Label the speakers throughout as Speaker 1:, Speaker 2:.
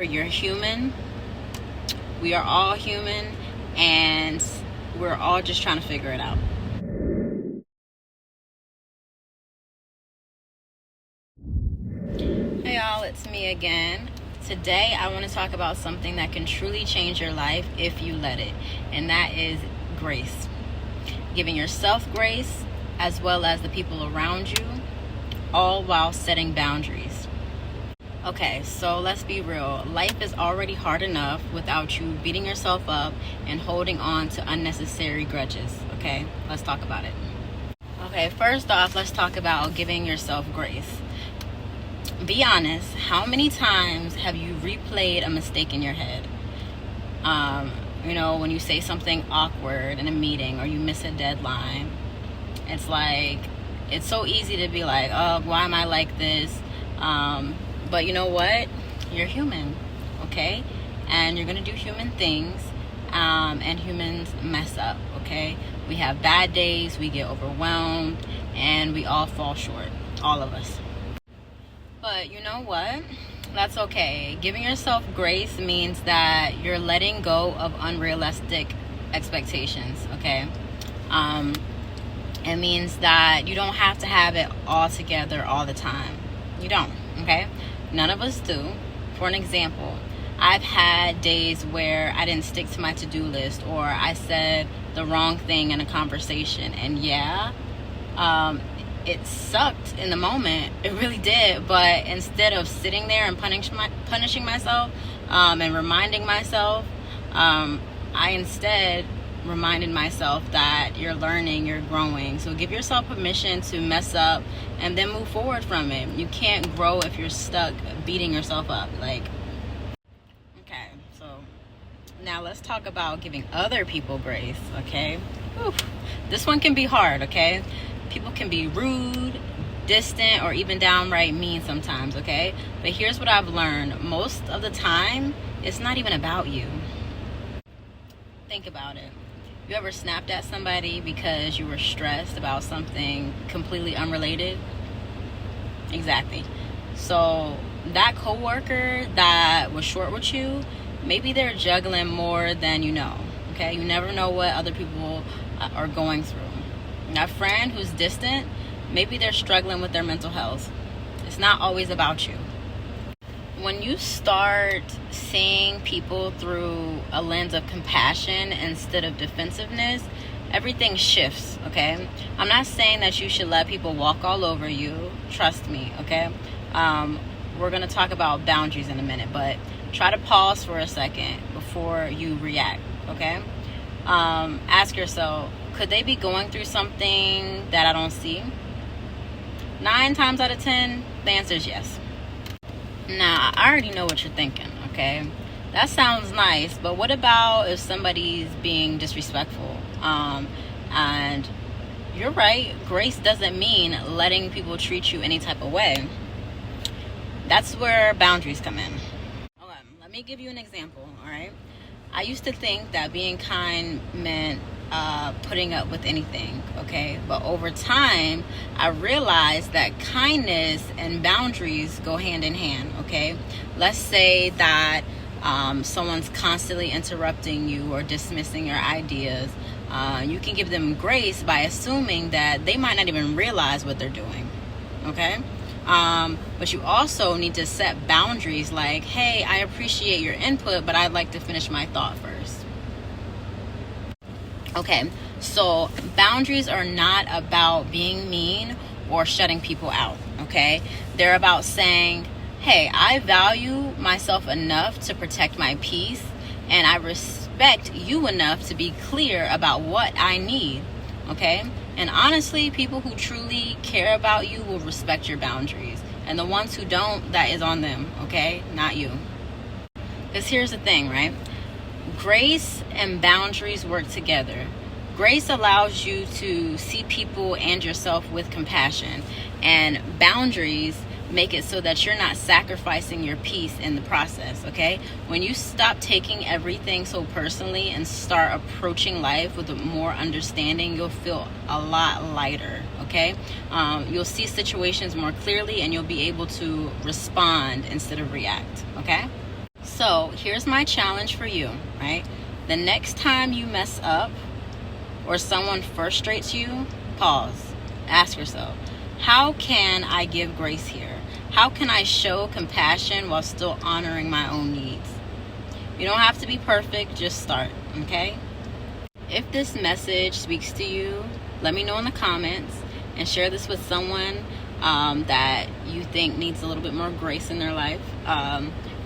Speaker 1: You're human. We are all human, and we're all just trying to figure it out. Hey y'all, it's me again. Today I want to talk about something that can truly change your life if you let it, and that is grace. Giving yourself grace as well as the people around you, all while setting boundaries. Okay, so let's be real. Life is already hard enough without you beating yourself up and holding on to unnecessary grudges. Okay, let's talk about it. Okay, first off, let's talk about giving yourself grace. Be honest, how many times have you replayed a mistake in your head? When you say something awkward in a meeting or you miss a deadline, it's so easy to be like, oh, why am I like this? But you know what? You're human, okay? And you're gonna do human things, and humans mess up, okay? We have bad days, we get overwhelmed, and we all fall short, all of us. But you know what? That's okay. Giving yourself grace means that you're letting go of unrealistic expectations, okay? It means that you don't have to have it all together all the time. You don't, okay? None of us do. For an example, I've had days where I didn't stick to my to-do list, or I said the wrong thing in a conversation, and it sucked in the moment. It really did. But instead of sitting there and punishing myself and reminding myself, I instead reminded myself that you're learning, you're growing. So give yourself permission to mess up and then move forward from it. You can't grow if you're stuck beating yourself up. Okay, so now let's talk about giving other people grace, okay? Whew. This one can be hard, okay? People can be rude, distant, or even downright mean sometimes, okay? But here's what I've learned. Most of the time, it's not even about you. Think about it. You ever snapped at somebody because you were stressed about something completely unrelated? Exactly. So that coworker that was short with you, maybe they're juggling more than you know, okay? You never know what other people are going through. That friend who's distant, maybe they're struggling with their mental health. It's not always about you. When you start seeing people through a lens of compassion instead of defensiveness, everything shifts, okay? I'm not saying that you should let people walk all over you. Trust me, okay? We're going to talk about boundaries in a minute, but try to pause for a second before you react, okay? Ask yourself, could they be going through something that I don't see? 9 times out of 10, the answer is yes. Now, I already know what you're thinking, okay? That sounds nice, but what about if somebody's being disrespectful? And you're right, grace doesn't mean letting people treat you any type of way. That's where boundaries come in. Okay, let me give you an example, all right? I used to think that being kind meant putting up with anything, okay? But over time, I realized that kindness and boundaries go hand in hand, okay? Let's say that someone's constantly interrupting you or dismissing your ideas. You can give them grace by assuming that they might not even realize what they're doing, okay? But you also need to set boundaries like, hey, I appreciate your input, but I'd like to finish my thought first. Okay, so boundaries are not about being mean or shutting people out, okay? They're about saying, hey, I value myself enough to protect my peace, and I respect you enough to be clear about what I need, okay? And honestly, people who truly care about you will respect your boundaries. And the ones who don't, that is on them, okay? Not you. Because here's the thing, right? Grace and boundaries work together. Grace allows you to see people and yourself with compassion. And boundaries make it so that you're not sacrificing your peace in the process, okay? When you stop taking everything so personally and start approaching life with more understanding, you'll feel a lot lighter, okay? You'll see situations more clearly and you'll be able to respond instead of react, okay? So here's my challenge for you, right? The next time you mess up or someone frustrates you, pause. Ask yourself, how can I give grace here? How can I show compassion while still honoring my own needs? You don't have to be perfect, just start, okay? If this message speaks to you, let me know in the comments and share this with someone that you think needs a little bit more grace in their life.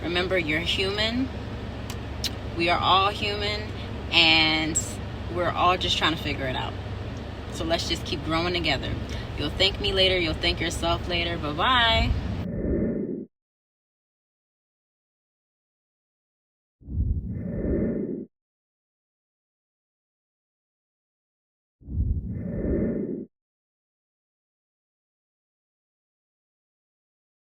Speaker 1: Remember, you're human. We are all human, and we're all just trying to figure it out. So let's just keep growing together. You'll thank me later. You'll thank yourself later. Bye-bye.